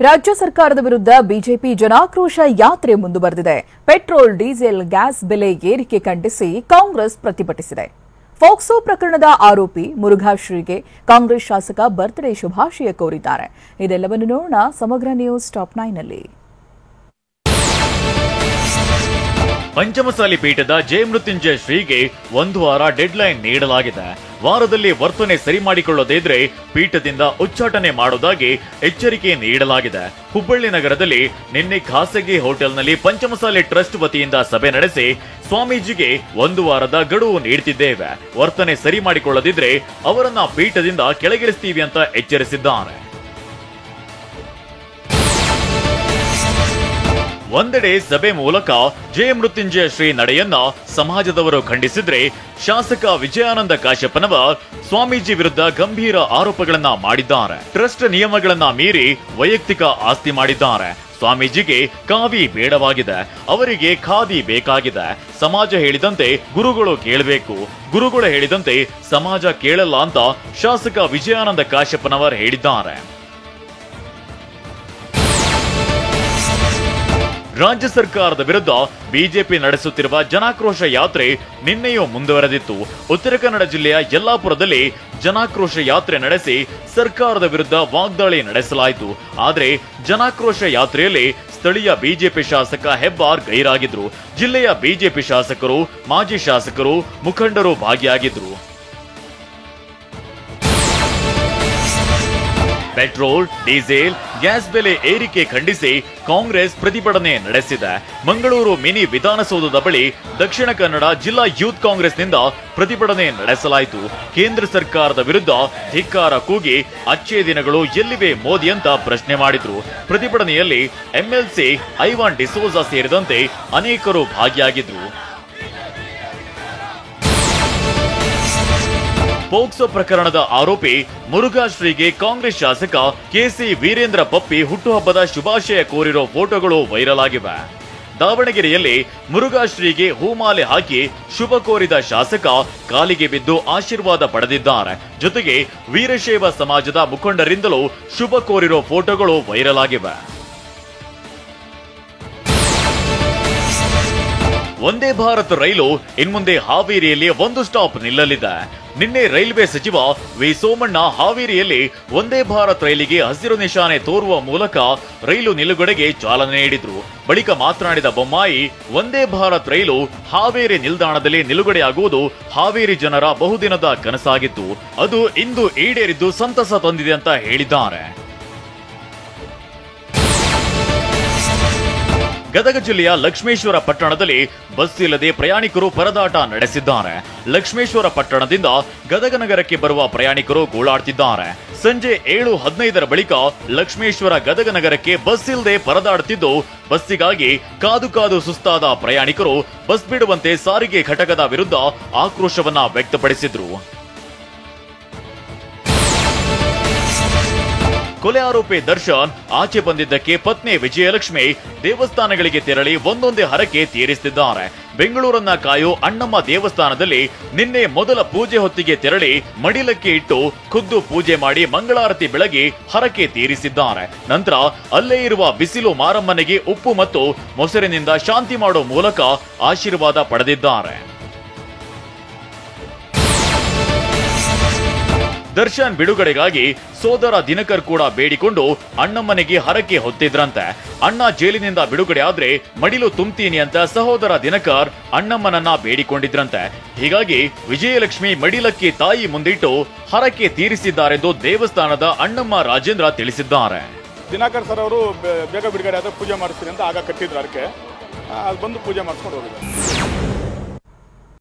ರಾಜ್ಯ ಸರ್ಕಾರದ ವಿರುದ್ಧ ಬಿಜೆಪಿ ಜನಾಕ್ರೋಶ ಯಾತ್ರೆ ಮುಂದುವರೆದಿದೆ. ಪೆಟ್ರೋಲ್, ಡೀಸೆಲ್, ಗ್ಯಾಸ್ ಬೆಲೆ ಏರಿಕೆ ಖಂಡಿಸಿ ಕಾಂಗ್ರೆಸ್ ಪ್ರತಿಭಟಿಸಿದೆ. ಫೋಕ್ಸೋ ಪ್ರಕರಣದ ಆರೋಪಿ ಮುರುಘಾಶ್ರೀಗೆ ಕಾಂಗ್ರೆಸ್ ಶಾಸಕ ಬರ್ತ್ಡೇ ಶುಭಾಶಯ ಕೋರಿದ್ದಾರೆ. ಇದೆಲ್ಲವನ್ನು ನೋಡೋಣ ಸಮಗ್ರ ನ್ಯೂಸ್ ಟಾಪ್ 9 ನಲ್ಲಿ. ಪಂಚಮಸಾಲಿ ಪೀಠದ ಜಯಮೃತ್ಯುಂಜಯ ಶ್ರೀಗೆ 1 ವಾರ ಡೆಡ್ಲೈನ್ ನೀಡಲಾಗಿದೆ. ವಾರದಲ್ಲಿ ವರ್ತನೆ ಸರಿ ಮಾಡಿಕೊಳ್ಳದೇ ಇದ್ರೆ ಪೀಠದಿಂದ ಉಚ್ಚಾಟನೆ ಮಾಡುವುದಾಗಿ ಎಚ್ಚರಿಕೆ ನೀಡಲಾಗಿದೆ. ಹುಬ್ಬಳ್ಳಿ ನಗರದಲ್ಲಿ ನಿನ್ನೆ ಖಾಸಗಿ ಹೋಟೆಲ್ನಲ್ಲಿ ಪಂಚಮಸಾಲಿ ಟ್ರಸ್ಟ್ ವತಿಯಿಂದ ಸಭೆ ನಡೆಸಿ ಸ್ವಾಮೀಜಿಗೆ 1 ವಾರದ ಗಡುವು ನೀಡುತ್ತಿದ್ದೇವೆ, ವರ್ತನೆ ಸರಿ ಮಾಡಿಕೊಳ್ಳದಿದ್ರೆ ಅವರನ್ನ ಪೀಠದಿಂದ ಕೆಳಗಿಳಿಸ್ತೀವಿ ಅಂತ ಎಚ್ಚರಿಸಿದ್ದಾರೆ. ಒಂದೆಡೆ ಸಭೆ ಮೂಲಕ ಜಯಮೃತ್ಯುಂಜಯ ಶ್ರೀ ನಡೆಯನ್ನ ಸಮಾಜದವರು ಖಂಡಿಸಿದ್ರೆ, ಶಾಸಕ ವಿಜಯಾನಂದ ಕಾಶ್ಯಪ್ಪನವರ್ ಸ್ವಾಮೀಜಿ ವಿರುದ್ಧ ಗಂಭೀರ ಆರೋಪಗಳನ್ನ ಮಾಡಿದ್ದಾರೆ. ಟ್ರಸ್ಟ್ ನಿಯಮಗಳನ್ನ ಮೀರಿ ವೈಯಕ್ತಿಕ ಆಸ್ತಿ ಮಾಡಿದ್ದಾರೆ. ಸ್ವಾಮೀಜಿಗೆ ಕಾವಿ ಬೇಡವಾಗಿದೆ, ಅವರಿಗೆ ಖಾದಿ ಬೇಕಾಗಿದೆ. ಸಮಾಜ ಹೇಳಿದಂತೆ ಗುರುಗಳು ಕೇಳಬೇಕು, ಗುರುಗಳು ಹೇಳಿದಂತೆ ಸಮಾಜ ಕೇಳಲ್ಲ ಅಂತ ಶಾಸಕ ವಿಜಯಾನಂದ ಕಾಶ್ಯಪ್ಪನವರ್ ಹೇಳಿದ್ದಾರೆ. ರಾಜ್ಯ ಸರ್ಕಾರದ ವಿರುದ್ಧ ಬಿಜೆಪಿ ನಡೆಸುತ್ತಿರುವ ಜನಾಕ್ರೋಶ ಯಾತ್ರೆ ನಿನ್ನೆಯೂ ಮುಂದುವರೆದಿತ್ತು. ಉತ್ತರ ಕನ್ನಡ ಜಿಲ್ಲೆಯ ಯಲ್ಲಾಪುರದಲ್ಲಿ ಜನಾಕ್ರೋಶ ಯಾತ್ರೆ ನಡೆಸಿ ಸರ್ಕಾರದ ವಿರುದ್ಧ ವಾಗ್ದಾಳಿ ನಡೆಸಲಾಯಿತು. ಆದರೆ ಜನಾಕ್ರೋಶ ಯಾತ್ರೆಯಲ್ಲಿ ಸ್ಥಳೀಯ ಬಿಜೆಪಿ ಶಾಸಕ ಹೆಬ್ಬಾರ್ ಗೈರಾಗಿದ್ರು. ಜಿಲ್ಲೆಯ ಬಿಜೆಪಿ ಶಾಸಕರು, ಮಾಜಿ ಶಾಸಕರು, ಮುಖಂಡರು ಭಾಗಿಯಾಗಿದ್ರು. ಪೆಟ್ರೋಲ್, ಡೀಸೆಲ್, ಗ್ಯಾಸ್ ಬೆಲೆ ಏರಿಕೆ ಖಂಡಿಸಿ ಕಾಂಗ್ರೆಸ್ ಪ್ರತಿಭಟನೆ ನಡೆಸಿದೆ. ಮಂಗಳೂರು ಮಿನಿ ವಿಧಾನಸೌಧದ ಬಳಿ ದಕ್ಷಿಣ ಕನ್ನಡ ಜಿಲ್ಲಾ ಯೂತ್ ಕಾಂಗ್ರೆಸ್ನಿಂದ ಪ್ರತಿಭಟನೆ ನಡೆಸಲಾಯಿತು. ಕೇಂದ್ರ ಸರ್ಕಾರದ ವಿರುದ್ಧ ಧಿಕ್ಕಾರ ಕೂಗಿ ಅಚ್ಚೇ ದಿನಗಳು ಎಲ್ಲಿವೆ ಮೋದಿ ಅಂತ ಪ್ರಶ್ನೆ ಮಾಡಿದ್ರು. ಪ್ರತಿಭಟನೆಯಲ್ಲಿ ಎಂಎಲ್ಸಿ ಐವಾನ್ ಡಿಸೋಜಾ ಸೇರಿದಂತೆ ಅನೇಕರು ಭಾಗಿಯಾಗಿದ್ರು. ಪೋಕ್ಸೋ ಪ್ರಕರಣದ ಆರೋಪಿ ಮುರುಘಾಶ್ರೀಗೆ ಕಾಂಗ್ರೆಸ್ ಶಾಸಕ ಕೆಸಿ ವೀರೇಂದ್ರ ಪಪ್ಪಿ ಹುಟ್ಟುಹಬ್ಬದ ಶುಭಾಶಯ ಕೋರಿರೋ ಫೋಟೋಗಳು ವೈರಲ್ ಆಗಿವೆ. ದಾವಣಗೆರೆಯಲ್ಲಿ ಮುರುಘಾಶ್ರೀಗೆ ಹೂಮಾಲೆ ಹಾಕಿ ಶುಭ ಕೋರಿದ ಶಾಸಕ ಕಾಲಿಗೆ ಬಿದ್ದು ಆಶೀರ್ವಾದ ಪಡೆದಿದ್ದಾರೆ. ಜೊತೆಗೆ ವೀರಶೈವ ಸಮಾಜದ ಮುಖಂಡರಿಂದಲೂ ಶುಭ ಕೋರಿರೋ ಫೋಟೋಗಳು ವೈರಲ್ ಆಗಿವೆ. ವಂದೇ ಭಾರತ್ ರೈಲು ಇನ್ಮುಂದೆ ಹಾವೇರಿಯಲ್ಲಿ 1 ಸ್ಟಾಪ್ ನಿಲ್ಲಲಿದೆ. ನಿನ್ನೆ ರೈಲ್ವೆ ಸಚಿವ ವಿ ಸೋಮಣ್ಣ ಹಾವೇರಿಯಲ್ಲಿ ವಂದೇ ಭಾರತ್ ರೈಲಿಗೆ ಹಸಿರು ನಿಶಾನೆ ತೋರುವ ಮೂಲಕ ರೈಲು ನಿಲುಗಡೆಗೆ ಚಾಲನೆ ನೀಡಿದ್ರು. ಬಳಿಕ ಮಾತನಾಡಿದ ಬೊಮ್ಮಾಯಿ, ವಂದೇ ಭಾರತ್ ರೈಲು ಹಾವೇರಿ ನಿಲ್ದಾಣದಲ್ಲಿ ನಿಲುಗಡೆಯಾಗುವುದು ಹಾವೇರಿ ಜನರ ಬಹುದಿನದ ಕನಸಾಗಿತ್ತು. ಅದು ಇಂದು ಈಡೇರಿದ್ದು ಸಂತಸ ತಂದಿದೆ ಅಂತ ಹೇಳಿದ್ದಾರೆ. ಗದಗ ಜಿಲ್ಲೆಯ ಲಕ್ಷ್ಮೇಶ್ವರ ಪಟ್ಟಣದಲ್ಲಿ ಬಸ್ ಇಲ್ಲದೆ ಪ್ರಯಾಣಿಕರು ಪರದಾಟ ನಡೆಸಿದ್ದಾರೆ. ಲಕ್ಷ್ಮೇಶ್ವರ ಪಟ್ಟಣದಿಂದ ಗದಗ ನಗರಕ್ಕೆ ಬರುವ ಪ್ರಯಾಣಿಕರು ಗೋಳಾಡ್ತಿದ್ದಾರೆ. ಸಂಜೆ 7:15 ಬಳಿಕ ಲಕ್ಷ್ಮೇಶ್ವರ ಗದಗ ನಗರಕ್ಕೆ ಬಸ್ ಇಲ್ಲದೆ ಪರದಾಡುತ್ತಿದ್ದು, ಬಸ್ಸಿಗಾಗಿ ಕಾದು ಸುಸ್ತಾದ ಪ್ರಯಾಣಿಕರು ಬಸ್ ಬಿಡುವಂತೆ ಸಾರಿಗೆ ಘಟಕದ ವಿರುದ್ಧ ಆಕ್ರೋಶವನ್ನ ವ್ಯಕ್ತಪಡಿಸಿದ್ರು. ಕೊಲೆ ಆರೋಪಿ ದರ್ಶನ್ ಆಚೆ ಬಂದಿದ್ದಕ್ಕೆ ಪತ್ನಿ ವಿಜಯಲಕ್ಷ್ಮಿ ದೇವಸ್ಥಾನಗಳಿಗೆ ತೆರಳಿ ಒಂದೊಂದೇ ಹರಕೆ ತೀರಿಸುತ್ತಿದ್ದಾರೆ. ಬೆಂಗಳೂರನ್ನ ಕಾಯೋ ಅಣ್ಣಮ್ಮ ದೇವಸ್ಥಾನದಲ್ಲಿ ನಿನ್ನೆ ಮೊದಲ ಪೂಜೆ ಹೊತ್ತಿಗೆ ತೆರಳಿ ಮಡಿಲಕ್ಕೆ ಇಟ್ಟು ಖುದ್ದು ಪೂಜೆ ಮಾಡಿ ಮಂಗಳಾರತಿ ಬೆಳಗಿ ಹರಕೆ ತೀರಿಸಿದ್ದಾರೆ. ನಂತರ ಅಲ್ಲೇ ಇರುವ ಬಿಸಿಲು ಮಾರಮ್ಮನಿಗೆ ಉಪ್ಪು ಮತ್ತು ಮೊಸರಿನಿಂದ ಶಾಂತಿ ಮಾಡೋ ಮೂಲಕ ಆಶೀರ್ವಾದ ಪಡೆದಿದ್ದಾರೆ. ದರ್ಶನ್ ಬಿಡುಗಡೆಗಾಗಿ ಸೋದರ ದಿನಕರ್ ಕೂಡ ಬೇಡಿಕೊಂಡು ಅಣ್ಣಮ್ಮನಿಗೆ ಹರಕೆ ಹೊತ್ತಿದ್ರಂತೆ. ಅಣ್ಣ ಜೈಲಿನಿಂದ ಬಿಡುಗಡೆ ಆದ್ರೆ ಮಡಿಲು ತುಂಬ್ತೀನಿ ಅಂತ ಸಹೋದರ ದಿನಕರ್ ಅಣ್ಣಮ್ಮನನ್ನ ಬೇಡಿಕೊಂಡಿದ್ರಂತೆ. ಹೀಗಾಗಿ ವಿಜಯಲಕ್ಷ್ಮಿ ಮಡಿಲಕ್ಕೆ ತಾಯಿ ಮುಂದಿಟ್ಟು ಹರಕೆ ತೀರಿಸಿದ್ದಾರೆಂದು ದೇವಸ್ಥಾನದ ಅಣ್ಣಮ್ಮ ರಾಜೇಂದ್ರ ತಿಳಿಸಿದ್ದಾರೆ. ದಿನಕರ್ ಸರ್ ಅವರು ಬೇಗ ಬಿಡುಗಡೆ ಆದ್ರೆ ಪೂಜೆ ಮಾಡಿಸ್ತೀನಿ ಅಂತ ಆಗ ಕಟ್ಟಿದ್ರು ಹರಕೆ, ಅಲ್ಲಿ ಬಂದು ಪೂಜೆ ಮಾಡಿಸ್ಕೊಂಡು ಹೋಗಿದ್ದಾರೆ.